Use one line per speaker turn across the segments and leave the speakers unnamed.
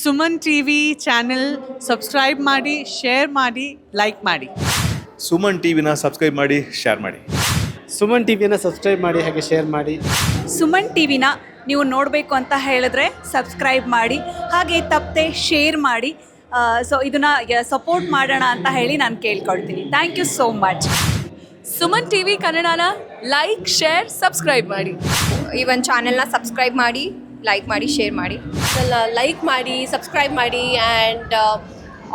Suman TV channel subscribe ಮಾಡಿ, share ಮಾಡಿ, like ಮಾಡಿ.
ಸುಮನ್ ಟಿವಿನ ಸಬ್ಸ್ಕ್ರೈಬ್ ಮಾಡಿ, ಶೇರ್ ಮಾಡಿ.
ಸುಮನ್ ಟಿವಿಯನ್ನು ಸಬ್ಸ್ಕ್ರೈಬ್ ಮಾಡಿ ಹಾಗೆ ಶೇರ್ ಮಾಡಿ.
ಸುಮನ್ ಟಿವಿನ ನೀವು ನೋಡಬೇಕು ಅಂತ ಹೇಳಿದ್ರೆ ಸಬ್ಸ್ಕ್ರೈಬ್ ಮಾಡಿ, ಹಾಗೆ ತಪ್ಪದೆ ಶೇರ್ ಮಾಡಿ. ಸೊ ಇದನ್ನು ಸಪೋರ್ಟ್ ಮಾಡೋಣ ಅಂತ ಹೇಳಿ ನಾನು ಕೇಳ್ಕೊಳ್ತೀನಿ. Thank you so much.
Suman TV ಕನ್ನಡನ ಲೈಕ್, ಶೇರ್, ಸಬ್ಸ್ಕ್ರೈಬ್ ಮಾಡಿ.
ಈ ಒಂದು ಚಾನೆಲ್ನ ಸಬ್ಸ್ಕ್ರೈಬ್ ಮಾಡಿ, ಲೈಕ್ ಮಾಡಿ, ಶೇರ್ ಮಾಡಿ.
ಲೈಕ್ ಮಾಡಿ, ಸಬ್ಸ್ಕ್ರೈಬ್ ಮಾಡಿ and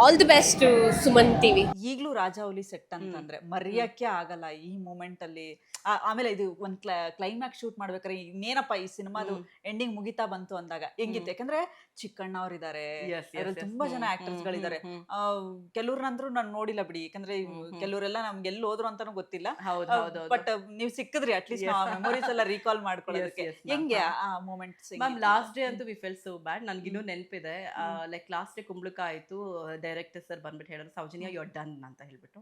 all the best to Suman TV.
ಈಗಲೂ ರಾಜಾವಲಿ ಸೆಟ್ ಅಂತಂದ್ರೆ ಮರೆಯಕ್ಕೆ ಆಗಲ್ಲ ಈ ಮೂಮೆಂಟ್ ಅಲ್ಲಿ. ಆಮೇಲೆ ಇದು ಒಂದ್ ಕ್ಲೈಮ್ಯಾಕ್ಸ್ ಶೂಟ್ ಮಾಡ್ಬೇಕಾದ್ರೆ ಇನ್ನೇನಪ್ಪ ಈ ಸಿನಿಮಾದು ಎಂಡಿಂಗ್ ಮುಗಿತಾ ಬಂತು ಅಂದಾಗ ಹೆಂಗಿತ್ತು, ಯಾಕಂದ್ರೆ ಚಿಕ್ಕಣ್ಣ ಅವ್ರಿದ್ದಾರೆ, ತುಂಬಾ ಜನ ಆಕ್ಟರ್ಸ್ ಗಳಿದ್ದಾರೆ. ಕೆಲವ್ರನ್ನಂದ್ರೂ ನಾನು ನೋಡಿಲ್ಲ ಬಿಡಿ, ಯಾಕಂದ್ರೆ ಕೆಲವರೆಲ್ಲ ನಮ್ಗೆ ಎಲ್ಲಿ ಹೋದ್ರು ಅಂತಾನು ಗೊತ್ತಿಲ್ಲ. ಬಟ್ ನೀವು ಸಿಕ್ಕಿದ್ರಿ ಅಟ್ಲೀಸ್ಟ್ ಮೆಮೊರೀಸ್ ಎಲ್ಲ ರೀಕಾಲ್ ಮಾಡ್ಕೊಳ್ಳೋದಕ್ಕೆ. ಹೆಂಗೆ ಆ ಮೂಮೆಂಟ್ಸ್?
ಮ್ಯಾಮ್ ಲಾಸ್ಟ್ ಡೇ ಅಂತೂ ವಿ ಫೆಲ್ ಸೋ ಬ್ಯಾಡ್. ನನ್ಗಿನ್ನೂ ನೆನಪಿದೆ. ಲೈಕ್ ಲಾಸ್ಟ್ ಡೇ ಕುಂಬ್ಳಕ ಆಯ್ತು, ಡೈರೆಕ್ಟರ್ ಸರ್ ಬಂದ್ಬಿಟ್ಟು ಹೇಳಿದ್ರು ಸೌಜನ್ಯ ಯು ಆರ್ ಡನ್ ಅಂತ ಹೇಳ್ಬಿಟ್ಟು.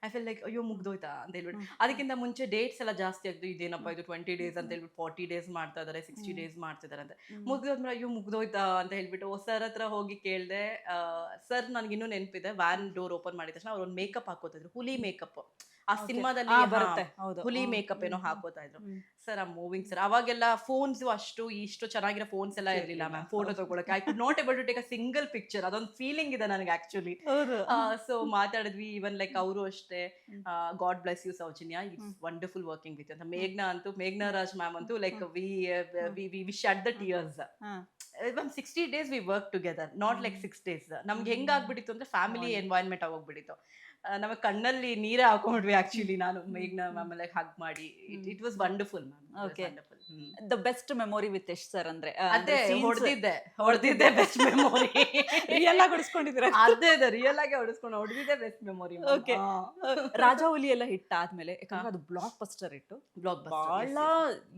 ಐ ಫೀಲ್ ಲೈಕ್ ಅಯ್ಯೋ ಮುಗ್ದೋಯ್ತಾ ಅಂತ ಹೇಳ್ಬಿಟ್ಟು. ಅದಕ್ಕಿಂತ ಮುಂಚೆ ಡೇಟ್ಸ್ ಎಲ್ಲ ಜಾಸ್ತಿ ಆಗ್ತು. ಇದೇನಪ್ಪ ಇದು 20 days ಅಂತ ಹೇಳ್ಬಿಟ್ಟು 40 days ಮಾಡ್ತಾ ಇದಾರೆ, 60 days ಮಾಡ್ತಿದಾರೆ ಅಂತ. ಮುಗ್ದೋದ್ಮೇಲೆ ಅಯ್ಯೋ ಮುಗ್ದೋಯ್ತಾ ಅಂತ ಹೇಳ್ಬಿಟ್ಟು ಸರ್ ಹತ್ರ ಹೋಗಿ ಕೇಳಿದೆ. ಸರ್ ನನ್ಗಿನ್ನೂ ನೆನಪಿದೆ, ವ್ಯಾನ್ ಡೋರ್ ಓಪನ್ ಮಾಡಿದ ತಕ್ಷಣ ಅವ್ರು ಒಂದು ಮೇಕಪ್ ಹಾಕೋತಿದ್ರು, ಹುಲಿ ಮೇಕಪ್. ಆ ಸಿನಿಮಾದಲ್ಲಿ ಬರುತ್ತೆ, ಹುಲಿ ಮೇಕಪ್ ಏನೋ ಹಾಕೋತಾ ಇದ್ರು. ಸರ್ ಆ ಮೂವಿಂಗ್ ಸರ್. ಅವಾಗೆಲ್ಲ ಫೋನ್ಸ್ ಅಷ್ಟು ಇಷ್ಟು ಚೆನ್ನಾಗಿರೋ ಫೋನ್ಸ್ ಎಲ್ಲ ಇರಲಿಲ್ಲ ಮ್ಯಾಮ್. ಫೋಟೋ ತಗೊಳಕ್ಕೆ I could not able to take a single picture. ಅದೊಂದು ಫೀಲಿಂಗ್ ಇದೆ ನನಗೆ ಆಕ್ಚುಲಿ. ಸೊ ಮಾತಾಡಿದ್ವಿ. ಈವನ್ ಲೈಕ್ ಅವರು ಅಷ್ಟೇ, God bless you Soujanya, it's wonderful working with ಅಂತ. ಮೇಘ್ನಾ ರಾಜ್ ಮ್ಯಾಮ್ ಅಂತೂ like we shed the tears. ಒಂದು 60 days we work together, not like 6 days. ನಮ್ಗೆ ಹೆಂಗಾಗ್ಬಿಟ್ಟಿತ್ತು ಅಂದ್ರೆ ಫ್ಯಾಮಿಲಿ ಎನ್ವೈರನ್ಮೆಂಟ್ ಆಗೋಗ್ಬಿಟ್ಟಿತ್ತು. ನಮ್ಮ ಕಣ್ಣಲ್ಲಿ ನೀರೇ ಹಾಕೊಂಡ್ವಿ ಆಕ್ಚುಲಿ. ನಾನು ಮೇಘ್ನಾ ಮ್ಯಾಮ್ ಲೈಕ್ ಹಗ್ ಮಾಡಿ, it was wonderful ma'am.
Okay, the best memory with Yash sir ಅಂದ್ರೆ
ಅದೇ ಹೊಡೆದಿದ್ದೆ ಬೆಸ್ಟ್ ಮೆಮೊರಿ.
ರಿಯಲ್ ಆಗಿ ಹೊಡಿಸ್ಕೊಂಡಿದ್ರೆ
ಅದೇ ರಿಯಲ್ ಆಗಿ ಹೊಡೆದಿದ್ದೆ ಬೆಸ್ಟ್ ಮೆಮೊರಿ.
ಓಕೆ, ರಾಜಾವಲಿ ಎಲ್ಲ ಹಿಟ್ ಆದ್ಮೇಲೆ, ಯಾಕಂದ್ರೆ ಅದು ಬ್ಲಾಕ್ ಬಸ್ಟರ್ ಇಟ್ಟು, ಬಹಳ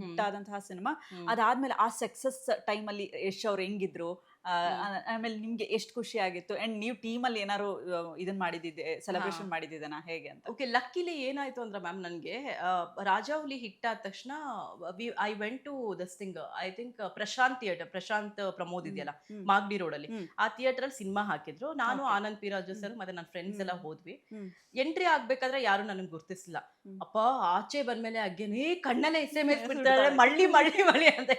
ಹಿಟ್ ಆದಂತಹ ಸಿನಿಮಾ. ಅದಾದ್ಮೇಲೆ ಆ ಸಕ್ಸಸ್ ಟೈಮ್ ಅಲ್ಲಿ ಯಶ್ ಅವ್ರು ಹೆಂಗಿದ್ರು, ಆಮೇಲೆ ನಿಮ್ಗೆ ಎಷ್ಟು ಖುಷಿ ಆಗಿತ್ತು? ಅಂಡ್ ನೀವು ಟೀಮ್ ಅಲ್ಲಿ ಏನಾರು ಇದನ್ನ ಮಾಡಿದ್ದೆ, ಸೆಲೆಬ್ರೇಷನ್ ಮಾಡಿದ್ದೇನಾ ಹೇಗೆ ಅಂತ?
ಓಕೆ, ಲಕ್ಕಿಲಿ ಏನಾಯ್ತು ಅಂದ್ರೆ ಮ್ಯಾಮ್, ನನಗೆ ರಾಜಾವಲಿ ಹಿಟ್ ಆದ ತಕ್ಷಣ I went to this thing, I think Prashanth theatre, Prashanth Pramod ಇದೆಯಲ್ಲ ಮಾಗಡಿ ರೋಡ್ ಅಲ್ಲಿ, ಆ ಥಿಯೇಟರ್ ಅಲ್ಲಿ ಸಿನಿಮಾ ಹಾಕಿದ್ರು. ನಾನು ಆನಂದ್ ಪಿ ರಾಜು ಸರ್ ಮತ್ತೆ ನನ್ನ ಫ್ರೆಂಡ್ಸ್ ಎಲ್ಲ ಹೋದ್ವಿ. ಎಂಟ್ರಿ ಆಗ್ಬೇಕಾದ್ರೆ ಯಾರು ನನಗೆ ಗುರ್ತಿಸ್ಲಿಲ್ಲ. ಅಪ್ಪ ಆಚೆ ಬಂದ್ಮೇಲೆ ಅಗ್ಗೇನೆ ಕಣ್ಣಲ್ಲೇ ಎಸೆ ಮೇಲೆ ಬಿಡ್ತಾರೆ, ಮಳ್ಳಿ ಮಳ್ಳಿ ಮಳ್ಳಿ ಅಂತ.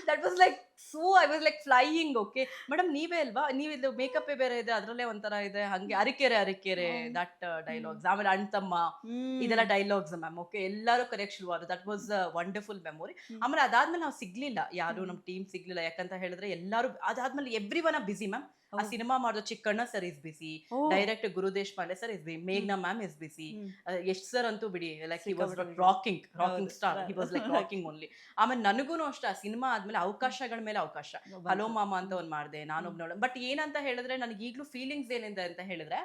That was like so, I was like flying. Okay madam ನೀವೇ ಅಲ್ವಾ, ನೀವು ಇದು ಮೇಕಪ್ ಬೇರೆ ಇದೆ, ಅದ್ರಲ್ಲೇ ಒಂಥರ ಇದೆ, ಹಂಗೆ ಅರಿಕೆರೆ ದಟ್ ಡೈಲಾಗ್ಸ್, ಆಮೇಲೆ ಅಣ್ತಮ್ಮ ಇದೆಲ್ಲ ಡೈಲಾಗ್ಸ್ ಮ್ಯಾಮ್. ಓಕೆ, ಎಲ್ಲರೂ ಕರೆಕ್ಟ್ ಶುರುವಾದ್ರು. That was wonderful memory. ಆಮೇಲೆ ಅದಾದ್ಮೇಲೆ ನಾವು ಸಿಗ್ಲಿಲ್ಲ, ಯಾರು ನಮ್ಮ ಟೀಮ್ ಸಿಗ್ಲಿಲ್ಲ. ಯಾಕಂತ ಹೇಳಿದ್ರೆ ಎಲ್ಲರೂ ಅದಾದ್ಮೇಲೆ ಎವ್ರಿ ಒನ್ ಬಿಸಿ ಮ್ಯಾಮ್. ಆ ಸಿನಿಮಾ ಮಾಡಿದ Chikkanna sir is busy, director Guru Deshpande sir is busy, ಮೇಘ್ನಾ ma'am is busy, Yash sir ಅಂತೂ ಬಿಡಿ, like he was rocking star, he was like rocking only. ಆಮೇಲೆ ನನಗೂ ಅಷ್ಟೇ, ಆ ಸಿನಿಮಾ ಆದ್ಮೇಲೆ ಅವಕಾಶಗಳ ಮೇಲೆ ಅವಕಾಶ. ಹಲೋ ಮಾಮ ಅಂತ ಒಂದ್ ಮಾಡಿದೆ ನಾನೊಬ್ನೋಳ. ಬಟ್ ಏನಂತ ಹೇಳಿದ್ರೆ ನನಗೆ ಈಗ್ಲೂ ಫೀಲಿಂಗ್ಸ್ ಏನಿದೆ ಅಂತ ಹೇಳಿದ್ರೆ,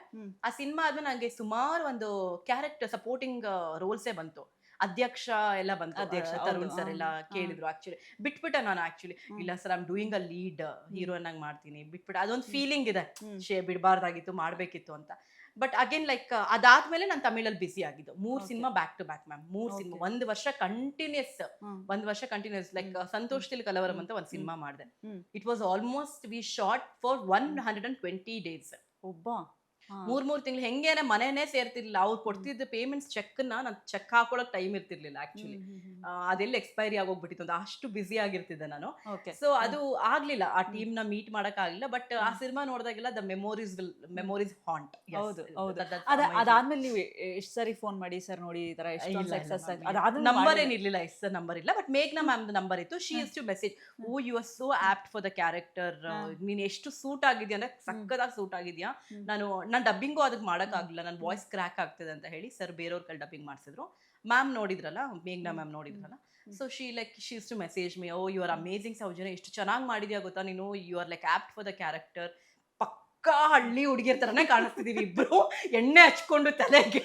ಆ ಸಿನಿಮಾ ಆದ್ಮೇಲೆ ನಂಗೆ ಸುಮಾರು ಒಂದು ಕ್ಯಾರೆಕ್ಟರ್ ಸಪೋರ್ಟಿಂಗ್ ರೋಲ್ಸೇ ಬಂತು. ಅಧ್ಯಕ್ಷ ಎಲ್ಲ ಬಂತು, ಅಧ್ಯಕ್ಷ ತರುಣ್ ಸರ್ ಎಲ್ಲ ಕೇಳಿದ್ರು. ಆಕ್ಚುಲಿ ಬಿಟ್ಬಿಟ್ಟ ನಾನು, ಆಕ್ಚುಲಿ ಇಲ್ಲ sir I'm doing a lead heroine ಆಗಿ ಮಾಡ್ತೀನಿ ಬಿಟ್ಬಿಟ್ಟ. ಅದೊಂದು ಫೀಲಿಂಗ್ ಇದೆ, ಬಿಡಬಾರ್ದಾಗಿತ್ತು, ಮಾಡ್ಬೇಕಿತ್ತು ಅಂತ. ಬಟ್ ಅಗೇನ್ ಲೈಕ್ ಅದಾದ್ಮೇಲೆ ನಾನು ತಮಿಳಲ್ಲಿ ಬಿಸಿ ಆಗಿದ್ದು. 3 cinema back to back ma'am, 3 cinema ಒಂದು ವರ್ಷ continuous like Santhosathil Kalavaram ಅಂತ ಒಂದು ಸಿನಿಮಾ ಮಾಡಿದೆ. It was almost we shot for 120 days.
ಒಬ್ಬ
3 ತಿಂಗಳು ಹೆಂಗೇನೆ ಮನೆನೇ ಸೇರ್ತಿರ್ಲಿಲ್ಲ. ಅವ್ರು ಕೊಡ್ತಿದ್ದ ಪೇಮೆಂಟ್ಸ್ ಚೆಕ್ ನಾನು ಚೆಕ್ ಹಾಕೊಳಕ್ ಟೈಮ್ ಇರ್ತಿರ್ಲಿಲ್ಲ ಆಕ್ಚುಲಿ. ಅದೆಲ್ಲ ಎಕ್ಸ್ಪೈರಿ ಆಗೋಗ್ಬಿಟ್ಟಿತ್ತು ಅಂತ, ಅಷ್ಟು ಬಿಸಿ ಆಗಿರ್ತಿದ್ದೆ ನಾನು. ಸೊ ಅದು ಆಗ್ಲಿಲ್ಲ, ಆ ಟೀಮ್ ನ ಮೀಟ್ ಮಾಡಕ್ ಆಗ್ಲಿಲ್ಲ. ಬಟ್ ಆ ಸಿನಿಮಾ ನೋಡಿದಾಗೆಲ್ಲ ದ ಮೆಮೊರೀಸ್ ಹಾಂಟ್.
ಅದಾದ್ಮೇಲೆ ನೀವು ಎಷ್ಟು ಸರಿ ಫೋನ್ ಮಾಡಿ ಸರ್ ನೋಡಿ ಈ ತರ
ನಂಬರ್ ಏನಿರ್ಲಿಲ್ಲ, ಎಷ್ಟು ನಂಬರ್ ಇಲ್ಲ. ಬಟ್ ಮೇಘ್ನಾ ಮ್ಯಾಮ್ ನಂಬರ್ ಇತ್ತು. She is to message, oh you are so apt for the character, ನೀನ್ ಎಷ್ಟು ಸೂಟ್ ಆಗಿದ್ಯಾ ಅಂದ್ರೆ ಸಕ್ಕದಾಗಿ ಸೂಟ್ ಆಗಿದ್ಯಾ. ನಾನು ಡಬ್ಬಿಂಗು ಅದಕ್ಕೆ ಮಾಡೋಕ್ಕಾಗಲಿಲ್ಲ, ನನ್ನ ವಾಯ್ಸ್ ಕ್ರ್ಯಾಕ್ ಆಗ್ತದೆ ಅಂತ ಹೇಳಿ ಸರ್ ಬೇರೆಯವ್ರ ಕೈ ಡಬ್ಬಿಂಗ್ ಮಾಡಿಸಿದ್ರು. ಮ್ಯಾಮ್ ನೋಡಿದ್ರಲ್ಲ, ಮೇಘ್ನಾ ಮ್ಯಾಮ್ ನೋಡಿದ್ರಲ್ಲ. So she is to message me, oh you are amazing Soujanya, ಎಷ್ಟು ಚೆನ್ನಾಗಿ ಮಾಡಿದ್ಯಾ ಗೊತ್ತಾ ನೀನು, you are like apt for the character. ಪಕ್ಕಾ ಹಳ್ಳಿ ಹುಡುಗಿಯರ್ ಥರನೇ ಕಾಣಿಸ್ತಿದೀವಿ ಇಬ್ರು, ಎಣ್ಣೆ ಹಚ್ಕೊಂಡು ತಲೆಗೆ.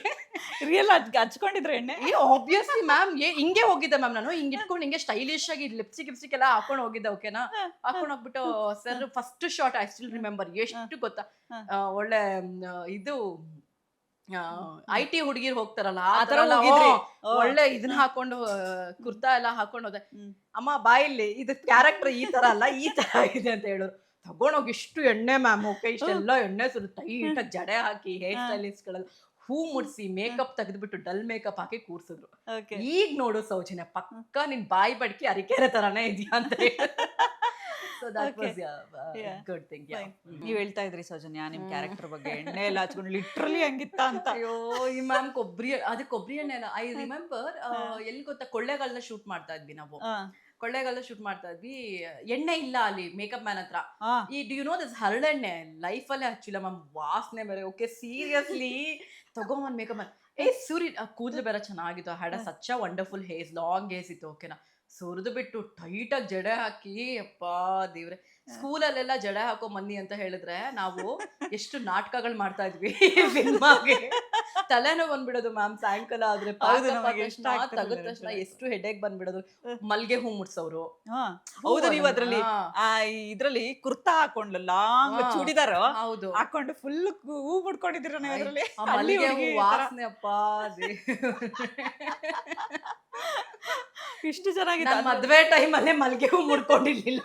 ರಿಯಲ್ ಹಚ್ಕೊಂಡಿದ್ರೆ ಎಣ್ಣೆ?
ಆಬ್ವಿಯಸ್ಲಿ ಮ್ಯಾಮ್, ಹಿಂಗೆ ಹೋಗಿದ್ದೆ ಮ್ಯಾಮ್ ನಾನು, ಹಿಂಗೆ ಇಟ್ಕೊಂಡು ಹಿಂಗೆ ಸ್ಟೈಲಿಶ್ ಆಗಿ ಲಿಪ್ಸ್ಟಿಕ್ ಎಲ್ಲ ಹಾಕೊಂಡು ಹೋಗಿದ್ದೆ. ಓಕೆನಾ, ಹಾಕೊಂಡು ಹೋಗ್ಬಿಟ್ಟು sir first short I still remember, ಎಷ್ಟು ಗೊತ್ತಾ, ಒಳ್ಳೆ ಇದು IT ಹುಡುಗಿರ್ ಹೋಗ್ತಾರಲ್ಲ ಆ ತರ ಒಳ್ಳೆ ಇದನ್ನ ಹಾಕೊಂಡು ಕುರ್ತಾ ಎಲ್ಲ ಹಾಕೊಂಡು ಹೋದೆ. ಅಮ್ಮ ಬಾಯಲ್ಲಿ ಇದು ಕ್ಯಾರೆಕ್ಟರ್ ಈ ತರ ಅಲ್ಲ, ಈ ತರ ಇದೆ ಅಂತ ಹೇಳೋರು. ತಗೊಂಡೋಗಿ ಇಷ್ಟು ಎಣ್ಣೆ ಮ್ಯಾಮ್, ಓಕೆ ಇಷ್ಟೆಲ್ಲ ಎಣ್ಣೆ ಸುರು ಟೈಟಾಗಿ ಜಡೆ ಹಾಕಿ ಹೇರ್ ಸ್ಟೈಲಿಸ್ಟ್ಗಳೆಲ್ಲ ಹೂ ಮುಡ್ಸಿ ಮೇಕಪ್ ತೆಗೆದ್ಬಿಟ್ಟು ಡಲ್ ಮೇಕಪ್ ಹಾಕಿ ಕೂರ್ಸಿದ್ರು. ಈಗ ನೋಡು ಸೌಜನ್ಯ ಪಕ್ಕ ನಿನ್ ಬಾಯಿ ಬಡ್ಕಿ ಅರಿಕೆರೆ ತರಾನೇ ಇದೆಯಾ ಅಂತ so that was good thing.
ನೀವ್ ಹೇಳ್ತಾ ಇದ್ರಿ ಸೌಜನ್ಯ ನಿಮ್ ಕ್ಯಾರೆಕ್ಟರ್ ಬಗ್ಗೆ, ಎಣ್ಣೆ ಎಲ್ಲ ಹಚ್ಕೊಂಡು ಲಿಟ್ರಲಿ ಹಂಗಿತ್ತ ಅಂತ.
ಅಯ್ಯೋ ಈ ಮ್ಯಾಮ್ ಕೊಬ್ಬರಿ ಎಣ್ಣೆ ಐ ರಿಮೆಂಬರ್ ಎಲ್ಲಿ ಗೊತ್ತಾ, ಕೊಳ್ಳೇಗಾಲದ ಶೂಟ್ ಮಾಡ್ತಾ ಇದ್ವಿ ನಾವು. ಕೊಳ್ಳೇಗಾಲ ಶೂಟ್ ಮಾಡ್ತಾ ಇದ್ವಿ, ಎಣ್ಣೆ ಇಲ್ಲ ಅಲ್ಲಿ ಮೇಕಪ್ ಮ್ಯಾನ್ ಹತ್ರ. ಈ ಡು ಯು ನೋ ದಿಸ್ ಹರಳೆಣ್ಣೆ ಲೈಫಲ್ಲೇ ಹಚ್ಚಿಲ್ಲ ಮ್ಯಾಮ್, ವಾಸನೆ ಬೇರೆ. ಓಕೆ ಸೀರಿಯಸ್ಲಿ ತಗೊಂಬಂದ್ ಮೇಕಪ್ ಮ್ಯಾನ್, ಸೂರಿ ಕೂದಲು ಬೇರೆ ಚೆನ್ನಾಗಿತ್ತು. Had a such a wonderful hairs, long hairs ಇತ್ತು. ಓಕೆನಾ, ಸುರಿದು ಬಿಟ್ಟು ಟೈಟಾಗಿ ಜಡೆ ಹಾಕಿ, ಅಪ್ಪಾ ದೇವ್ರೆ. ಸ್ಕೂಲಲ್ಲೆಲ್ಲ ಜಡೆ ಹಾಕೋ ಮಂದಿ ಅಂತ ಹೇಳಿದ್ರೆ ನಾವು ಎಷ್ಟು ನಾಟಕಗಳು ಮಾಡ್ತಾ ಇದ್ವಿ ಸಿನಿಮಾಗೆ. ತಲೆನೋ ಬಂದ್ಬಿಡೋದು ಮ್ಯಾಮ್ ಸಾಯಂಕಾಲ ಆದ್ರೆ, ತೆಗೆದ ತಕ್ಷಣ ಎಷ್ಟು ಹೆಡೇಕ್ ಬಂದ್ಬಿಡೋದು. ಮಲ್ಗೆ ಹೂ ಮುಡ್ಸೋರು.
ಹೌದು, ನೀವು ಅದ್ರಲ್ಲಿ ಇದ್ರಲ್ಲಿ ಕುರ್ತಾ ಹಾಕೊಂಡು ಲಾಂಗ್ ಚೂಡಿದಾರ
ಹೌದು
ಹಾಕೊಂಡು ಫುಲ್ ಹೂ ಮುಡ್ಕೊಂಡಿದ್ದೀರ ನೀವು ಅದ್ರಲ್ಲಿ.
ಮಲ್ಲಿಗೆ ಹೂ ವಾಸನೆ, ಅಪ್ಪಾ
ಇಷ್ಟು ಚೆನ್ನಾಗಿ
ಮದ್ವೆ ಟೈಮ್ ಅಲ್ಲೇ ಮಲ್ಗೆ ಹೂ ಮುಡ್ಕೊಂಡಿರ್ಲಿಲ್ಲ,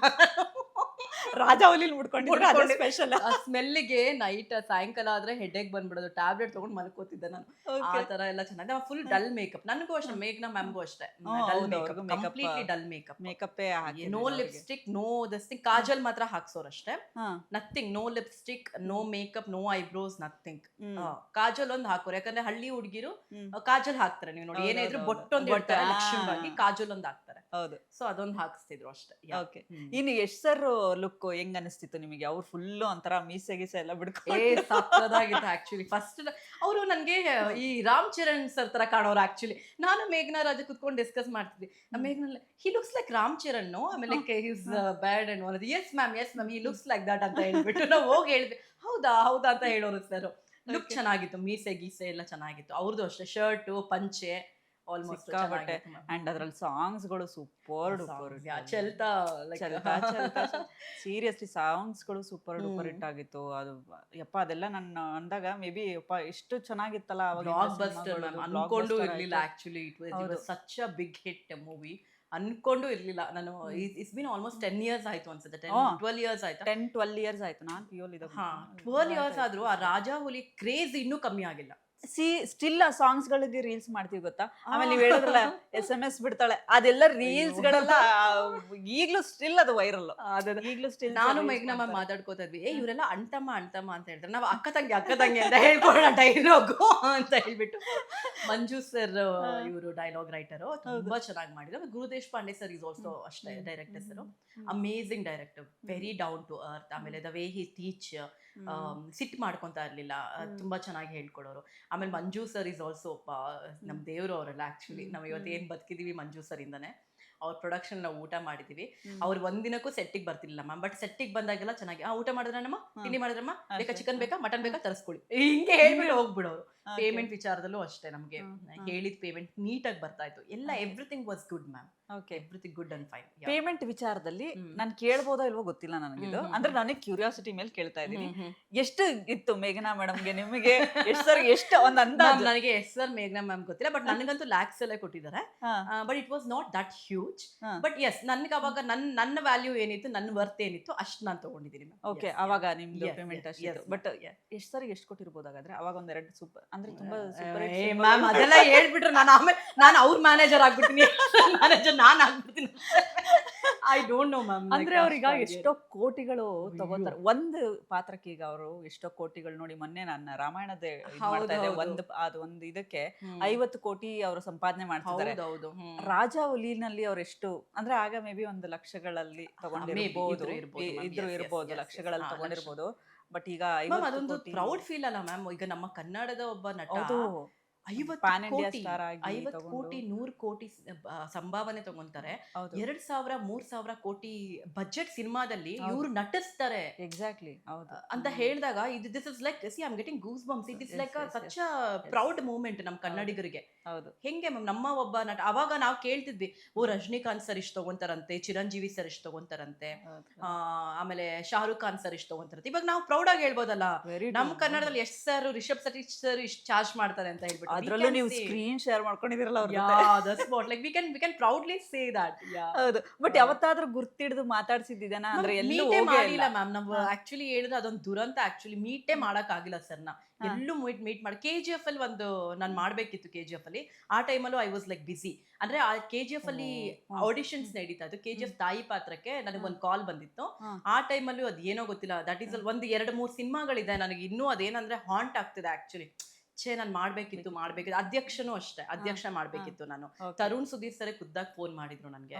ರಾಜಾವಲಿ ಮುಡ್ಕೊಂಡಿದ್ರು. ಸ್ಪೆಷಲ್
ಆ ಸ್ಮೆಲ್ಗೆ ನೈಟ್ ಸಾಯಂಕಾಲ ಆದ್ರೆ ಹೆಡ್ಏಕ್ ಬಂದ್ಬಿಡೋದು. ಟ್ಯಾಬ್ಲೆಟ್ ತಗೊಂಡು ಮಲ್ಕೋತಿದ್ದೆ ನಾನು. ಆ ತರ ಎಲ್ಲ ಚೆನ್ನಾಗಿ ಫುಲ್ ಡಲ್ ಮೇಕಪ್. ನನಗೂ ಅಷ್ಟೇ, ಮೇಘ್ನಾ ಮ್ಯಾಮ್ಗೂ ಅಷ್ಟೇ dull makeup, completely dull makeup.
ಮೇಕಪ್ಪೇ
no lipstick, no this thing. Kajal ಮಾತ್ರ ಹಾಕ್ಸೋರಷ್ಟೇ, nothing. No lipstick, no makeup, no eyebrows, nothing. Kajal ಒಂದು ಹಾಕೋರು, ಯಾಕಂದ್ರೆ ಹಳ್ಳಿ ಹುಡುಗಿರು ಕಾಜಲ್ ಹಾಕ್ತಾರೆ. ನೀವು ನೋಡಿ, ಏನೇ ಇದ್ರು ಬೊಟ್ಟೊಂದು ಇಡ್ತಾರೆ ಲಕ್ಷ್ಮವಾಗಿ, ಕಾಜಲ್ ಒಂದು ಹಾಕ್ತಾರೆ.
ಹೌದು,
ಸೊ ಅದೊಂದು ಹಾಕ್ಸ್ತಿದ್ರು ಅಷ್ಟೇ.
ಓಕೆ. ಇನ್ನು ಯಶ್ ಸರ್ ಲುಕ್ ಹೆಂಗ್ ಅನಿಸ್ತಿತ್ತು ನಿಮಗೆ? ಅವ್ರು ಫುಲ್ಲು ಒಂಥರ ಮೀಸೆ ಗೀಸೆ ಎಲ್ಲ ಬಿಡ್ಕೊಂಡು
ಸಕ್ಕದಾಗಿತ್ತು ಆಕ್ಚುಲಿ. ಫಸ್ಟ್ ಅವರು ನನ್ಗೆ ಈ ರಾಮ್ ಚರಣ್ ಸರ್ ತರ ಕಾಣೋರು ಆಕ್ಚುಲಿ. ನಾನು ಮೇಘ್ನಾ ರಾಜ ಕುತ್ಕೊಂಡು ಡಿಸ್ಕಸ್ ಮಾಡ್ತಿದ್ವಿ. ಮೇಘ್ನಾ he looks like Ram Charan, ಆಮೇಲೆ his bad and one S ma'am he looks like that ಅಂತ ಹೇಳ್ಬಿಟ್ಟು ನಾವು ಹೋಗಿ ಹೇಳಿದ್ವಿ. ಹೌದಾ ಹೌದಾ ಅಂತ ಹೇಳೋರು ಸರ್. ಲುಕ್ ಚೆನ್ನಾಗಿತ್ತು, ಮೀಸೆ ಗೀಸೆ ಎಲ್ಲ ಚೆನ್ನಾಗಿತ್ತು. ಅವ್ರದ್ದು ಅಷ್ಟೇ, ಶರ್ಟು ಪಂಚೆ ಆಲ್ಮೋಸ್ಟ್.
ಅಂಡ್ ಅದ್ರಲ್ಲಿ ಸಾಂಗ್ಸ್ಗಳು ಸೂಪರ್ ಡೂಪರ್.
ಚಲ್ತಾ
ಸೀರಿಯಸ್ಲಿ ಸಾಂಗ್ಸ್ಗಳು ಸೂಪರ್ ಡೂಪರ್ ಹಿಟ್ ಆಗಿತ್ತು. ಅದು ಯಪ್ಪ ಅದೆಲ್ಲ ನನ್ನ ಅಂದಾಗ ಮೇ ಬಿ ಯಪ್ಪ ಎಷ್ಟು ಚೆನ್ನಾಗಿತ್ತಲ್ಲ ಅವಾಗ.
ಬ್ಲಾಕ್ ಬಸ್ಟರ್ ಅನ್ಕೊಂಡು ಇರ್ಲಿಲ್ಲ actually. It was such a big hit movie. ಅನ್ಕೊಂಡು ಇರ್ಲಿಲ್ಲ ನಾನು. ಇಟ್ಸ್ ಬಿನ್ ಆಲ್ಮೋಸ್ಟ್ 10 years ಆಯ್ತು ಅನ್ಸುತ್ತೆ. 10-12 years ಆಯ್ತು.
10-12 years ಆಯ್ತು. ನಾನು ಪಿಯೋಲ್ ಇದ್ದಾಗ
12 years ಆದ್ರೂ ಆ ರಾಜಾ ಹುಲಿ ಕ್ರೇಜ್ ಇನ್ನೂ ಕಮ್ಮಿ ಆಗಿಲ್ಲ.
ಸ್ಟಿಲ್ ಆ ಸಾಂಗ್ಸ್ ಗಳಿಗೆ ರೀಲ್ಸ್ ಮಾಡ್ತೀವಿ ಗೊತ್ತಾ. ಆಮೇಲೆ ನೀವು ಹೇಳಿದ್ರಲ್ಲ SMS ಬಿಡ್ತಾಳೆ, ಅದೆಲ್ಲ ರೀಲ್ಸ್ ಗಳೆಲ್ಲ ಈಗ್ಲೂ ಸ್ಟಿಲ್ ಅದು ವೈರಲ್. ಈಗ್ಲೂ ಸ್ಟಿಲ್
ನಾನು ಮೇಘ್ನಾ ಮ್ಯಾಮ್ ಮಾತಾಡ್ಕೋತಾ ಇದ್ವಿ, ಇವರೆಲ್ಲ ಅಣ್ತಮ್ಮ ಅಂತ ಹೇಳ್ತಾರೆ, ನಾವು ಅಕ್ಕ ತಂಗಿ ಅಂತ ಹೇಳ್ಕೊಳ್ಳೋಣ ಡೈಲಾಗು ಅಂತ ಹೇಳ್ಬಿಟ್ಟು. ಮಂಜು ಸರ್ ಇವರು ಡೈಲಾಗ್ ರೈಟರು, ತುಂಬಾ ಚೆನ್ನಾಗಿ ಮಾಡಿದ್ರು. Gurudesh Pande sir is also ಅಷ್ಟೇ director sir. Amazing director, very down to earth. ಆಮೇಲೆ the way he teach, sit ಮಾಡ್ಕೊಂತಾ ಇರ್ಲಿಲ್ಲ, ತುಂಬಾ ಚೆನ್ನಾಗಿ ಹೇಳ್ಕೊಡೋರು. ಆಮೇಲೆ ಮಂಜು ಸರ್ ಇಸ್ ಆಲ್ಸೋ ನಮ್ ದೇವ್ರು ಅವರೆಲ್ಲ ಆಕ್ಚುಲಿ. ನಾವು ಇವತ್ತು ಏನ್ ಬದುಕಿದೀವಿ ಮಂಜು ಸರ್ ಇಂದಾನೆ. ಅವ್ರ ಪ್ರೊಡಕ್ಷನ್ ನಾವು ಊಟ ಮಾಡಿದೀವಿ. ಅವ್ರು ಒಂದಿನಕ್ಕೂ ಸೆಟ್ಟಿಗೆ ಬರ್ತಿರ್ಲಿಲ್ಲ ಮ್ಯಾಮ್, ಬಟ್ ಸೆಟ್ಟಿಗೆ ಬಂದಾಗೆಲ್ಲ ಚೆನ್ನಾಗಿ ಊಟ ಮಾಡಿದ್ರಮ್ಮ, ತಿಂಡಿ ಮಾಡಿದ್ರಮ್ಮ, ಬೇಕಾ ಚಿಕನ್ ಬೇಕಾ ಮಟನ್ ಬೇಕಾ ತರಿಸ್ಕೊಳ್ಳಿ, ಹಿಂಗೆ ಹೇಳ್ಬಿಟ್ಟು ಹೋಗ್ಬಿಡೋರು. ಪೇಮೆಂಟ್ ವಿಚಾರದಲ್ಲೂ ಅಷ್ಟೇ, ನಮ್ಗೆ ಹೇಳಿದ ಪೇಮೆಂಟ್ ನೀಟಾಗಿ ಬರ್ತಾ ಇತ್ತು ಎಲ್ಲ. Everything was good ma'am.
Okay,
everything good and fine.
Payment ವಿಚಾರದಲ್ಲಿ ನಾನು ಕೇಳ್ಬೋದಾ ಇಲ್ವೋ ಗೊತ್ತಿಲ್ಲ ನನಗಿದು. ಅಂದ್ರೆ ನನಗೆ ಕ್ಯೂರಿಯಾಸಿಟಿ ಮೇಲೆ ಕೇಳ್ತಾ ಇದ್ದೀನಿ. ಎಷ್ಟು ಇತ್ತು ಮೇಘನಾ ಮೇಡಮ್ಗೆ ನಿಮಗೆ? ಎಷ್ಟು ಸರ್ ಎಷ್ಟು ಒಂದು ಅಂದಾಜು?
ನನಗೆ ಎಸ್ ಸರ್ ಮೇಘನಾ ಮ್ಯಾಮ್ ಗೊತ್ತಿಲ್ಲ, ಬಟ್ ನನಗಂತೂ ಲ್ಯಾಕ್ಸ್ ಎಲ್ಲ ಕೊಟ್ಟಿದ್ದಾರೆ. But it was not that huge. But yes, ನನ್ಗೆ ಅವಾಗ ನನ್ನ ವ್ಯಾಲ್ಯೂ ಏನಿತ್ತು, ನನ್ನ ವರ್ತ್ ಏನಿತ್ತು ಅಷ್ಟು ನಾನು ತಗೊಂಡಿದ್ದೀನಿ.
ಓಕೆ, ಅವಾಗ ನಿಮ್ದು ಪೇಮೆಂಟ್ ಅಷ್ಟು. ಬಟ್ ಎಷ್ಟು ಸರ್ ಎಷ್ಟು ಕೊಟ್ಟಿರ್ಬೋದು ಹಾಗಾದ್ರೆ? ಅವಾಗ ಒಂದೆರಡು ಸೂಪರ್ ಅಂದ್ರೆ ತುಂಬಾ ಸೂಪರ್
ಮ್ಯಾಮ್ ಅದೆಲ್ಲ ಹೇಳ್ಬಿಟ್ರೆ ನಾನು ಅವ್ರ ಮ್ಯಾನೇಜರ್ ಆಗ್ಬಿಡ್ತೀನಿ, ಮ್ಯಾನೇಜರ್ ನಾನು ಆಗ್ಬಿಡ್ತೀನಿ. I don't know ma'am.
ಅಂದ್ರೆ ಅವ್ರೀಗ ಎಷ್ಟೋ ಕೋಟಿಗಳು ತಗೋತಾರೆ ಒಂದು ಪಾತ್ರಕ್ಕೆ. ಈಗ ಅವರು ಎಷ್ಟೋ ಕೋಟಿಗಳು ನೋಡಿ, ಮೊನ್ನೆ ನನ್ನ ರಾಮಾಯಣದ ಒಂದು ಇದಕ್ಕೆ 50 ಕೋಟಿ ಅವರು ಸಂಪಾದನೆ ಮಾಡ್ತಿದ್ದಾರೆ. ರಾಜಾ ಹುಲಿನಲ್ಲಿ ಅವ್ರು ಎಷ್ಟು ಅಂದ್ರೆ ಆಗ ಮೇ ಬಿ 1 ಲಕ್ಷಗಳಲ್ಲಿ ತಗೊಂಡಿರ್ಬೋದು, ಇರ್ಬೋದು ಲಕ್ಷಗಳಲ್ಲಿ ತಗೊಂಡಿರ್ಬೋದು. ಬಟ್ ಈಗ
ಅದೊಂದು ಪ್ರೌಡ್ ಫೀಲ್ ಅಲ್ಲ ಮ್ಯಾಮ್. ಈಗ ನಮ್ಮ ಕನ್ನಡದ ಒಬ್ಬ ನಟ 50 ಕೋಟಿ 100 ಕೋಟಿ ಸಂಭಾವನೆ ತಗೊಂತಾರೆ. 2,000 3,000 ಕೋಟಿ ಬಜೆಟ್ ಸಿನಿಮಾದಲ್ಲಿ ಇವ್ರು ನಟಿಸ್ತಾರೆ.
ಎಕ್ಸಾಕ್ಟ್ಲಿ
ಅಂತ ಹೇಳಿದಾಗ this is like see I am getting goosebumps. It is like such a proud moment ನಮ್ಮ ಕನ್ನಡಿಗರಿಗೆ.
ಹೌದು,
ಹೆಂಗೆ ಮ್ಯಾಮ್ ನಮ್ಮ ಒಬ್ಬ ನಟ. ಅವಾಗ ನಾವು ಕೇಳ್ತಿದ್ವಿ, ರಜನಿಕಾಂತ್ ಸರ್ ಇಷ್ಟು ತಗೊಂತಾರಂತೆ, ಚಿರಂಜೀವಿ ಸರ್ ಇಷ್ಟು ತಗೊಂತಾರಂತೆ, ಆಮೇಲೆ ಶಾರುಖ್ ಖಾನ್ ಸರ್ ಇಷ್ಟು ತಗೊಂತಾರಂತೆ. ಇವಾಗ ನಾವು ಪ್ರೌಡ್ ಆಗಿ ಹೇಳ್ಬೋದಲ್ಲ, ನಮ್ಮ ಕನ್ನಡದಲ್ಲಿ ಎಷ್ಟು ಸರ್ ರಿಷಬ್ ಸತೀಶ್ ಸರ್ ಇಷ್ಟು ಚಾರ್ಜ್ ಮಾಡ್ತಾರೆ ಅಂತ ಹೇಳ್ಬಿಟ್ಟು.
ಅದ್ರಲ್ಲೂ ನೀವು ಸ್ಕ್ರೀನ್ ಶೇರ್ ಮಾಡ್ಕೊಂಡಿದಿರಲ್ಲ ಅವ್ರ ಜೊತೆ.
that's what like we can proudly say that.
ಹೌದು. ಬಟ್ ಯಾವತ್ತಾದ್ರೂ ಗುರ್ತಿಡ್ದು ಮಾತಾಡ್ಸಿದ್ದೇನ ಅಂದ್ರೆ ಎಲ್ಲೂ
ಮೀಟೇ
ಹೋಗೇ
ಮಾಡಿಲ್ಲ
ಇಲ್ಲ.
ಮ್ಯಾಮ್. ನಾವು ಆಕ್ಚುಲಿ ಹೇಳಿದ್ರೆ ಅದೊಂದು ದುರಂತ. ಆಕ್ಚುಲಿ ಮೀಟೇ ಮಾಡಕ್ ಆಗಿಲ್ಲ ಸರ್ನ. ಎಲ್ಲೂ ಮೀಟ್ ಮಾಡಿ KGF ಅಲ್ಲಿ ಒಂದು ನಾನು ಮಾಡ್ಬೇಕಿತ್ತು. KGF ಅಲ್ಲಿ ಆ ಟೈಮಲ್ಲೂ ಐ ವಾಸ್ ಲೈಕ್ ಬಿಸಿ. ಅಂದ್ರೆ ಆ KGF ಅಲ್ಲಿ ಆಡಿಷನ್ಸ್ ನಡೀತಾ ಇತ್ತು. KGF ತಾಯಿ ಪಾತ್ರಕ್ಕೆ ನನಗೆ ಒಂದು ಕಾಲ್ ಬಂದಿತ್ತು. ಆ ಟೈಮಲ್ಲೂ ಅದು ಏನೋ ಗೊತ್ತಿಲ್ಲ. ದಟ್ ಈಸ್ ಒಂದು 2-3 ಸಿನಿಮಾಗಳಿದೆ ನನಗೆ ಇನ್ನೂ ಅದೇನಂದ್ರೆ ಹಾಂಟ್ ಆಗ್ತಿದೆ ಆಕ್ಚುಲಿ. ನಾನು ಮಾಡ್ಬೇಕಿತ್ತು. ಅಧ್ಯಕ್ಷನೂ ಅಷ್ಟೇ, ಅಧ್ಯಕ್ಷ ಮಾಡ್ಬೇಕಿತ್ತು ನಾನು. ತರುಣ್ ಸುಧೀರ್ ಸರ್ ಖುದ್ದಾಗಿ ಫೋನ್ ಮಾಡಿದ್ರು ನನಗೆ.